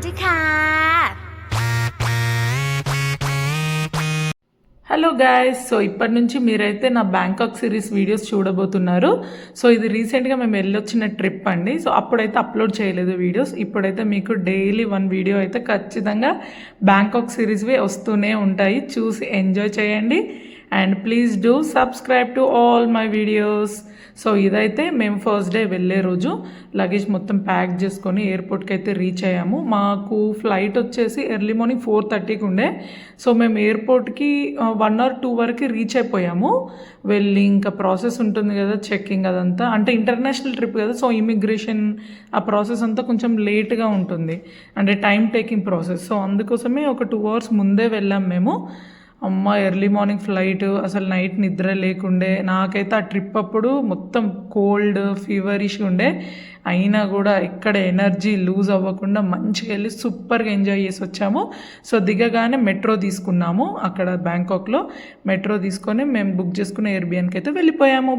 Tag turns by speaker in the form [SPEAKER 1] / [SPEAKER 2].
[SPEAKER 1] ด้วยค่ะ
[SPEAKER 2] hello guys, so ఇప్పటి నుంచి మీరైతే నా బ్యాంకాక్ సిరీస్ వీడియోస్ చూడబోతున్నారు. సో ఇది రీసెంట్గా మేము వెళ్ళొచ్చిన ట్రిప్ అండి. సో అప్పుడైతే అప్లోడ్ చేయలేదు వీడియోస్. ఇప్పుడైతే మీకు డైలీ 1 వీడియో అయితే ఖచ్చితంగా బ్యాంకాక్ సిరీస్వి వస్తూనే ఉంటాయి. చూసి ఎంజాయ్ చేయండి and please do subscribe to all my videos. So ఇదైతే మేము ఫస్ట్ డే వెళ్ళే రోజు లగేజ్ మొత్తం ప్యాక్ చేసుకొని ఎయిర్పోర్ట్కి అయితే రీచ్ అయ్యాము. మాకు ఫ్లైట్ వచ్చేసి ఎర్లీ మార్నింగ్ 4:30కి ఉండే. సో మేము ఎయిర్పోర్ట్కి 1 or 2 వరకు రీచ్ అయిపోయాము. వెళ్ళి ఇంకా ప్రాసెస్ ఉంటుంది కదా, చెక్కింగ్ అదంతా, అంటే ఇంటర్నేషనల్ ట్రిప్ కదా, సో ఇమిగ్రేషన్ ఆ ప్రాసెస్ అంతా కొంచెం లేట్గా ఉంటుంది, అంటే టైం టేకింగ్ ప్రాసెస్. సో అందుకోసమే ఒక 2 hours ముందే వెళ్ళాం మేము. అమ్మ ఎర్లీ మార్నింగ్ ఫ్లైట్, అసలు నైట్ నిద్ర లేకుండే. నాకైతే ఆ ట్రిప్ అప్పుడు మొత్తం కోల్డ్ ఫీవరిష్ ఉండే. అయినా కూడా ఎక్కడ ఎనర్జీ లూజ్ అవ్వకుండా మంచిగా వెళ్ళి సూపర్గా ఎంజాయ్ చేసి వచ్చాము. సో దిగగానే మెట్రో తీసుకున్నాము. అక్కడ బ్యాంకాక్లో మెట్రో తీసుకొని మేము బుక్ చేసుకున్న ఎయిర్బిఎన్కి అయితే వెళ్ళిపోయాము.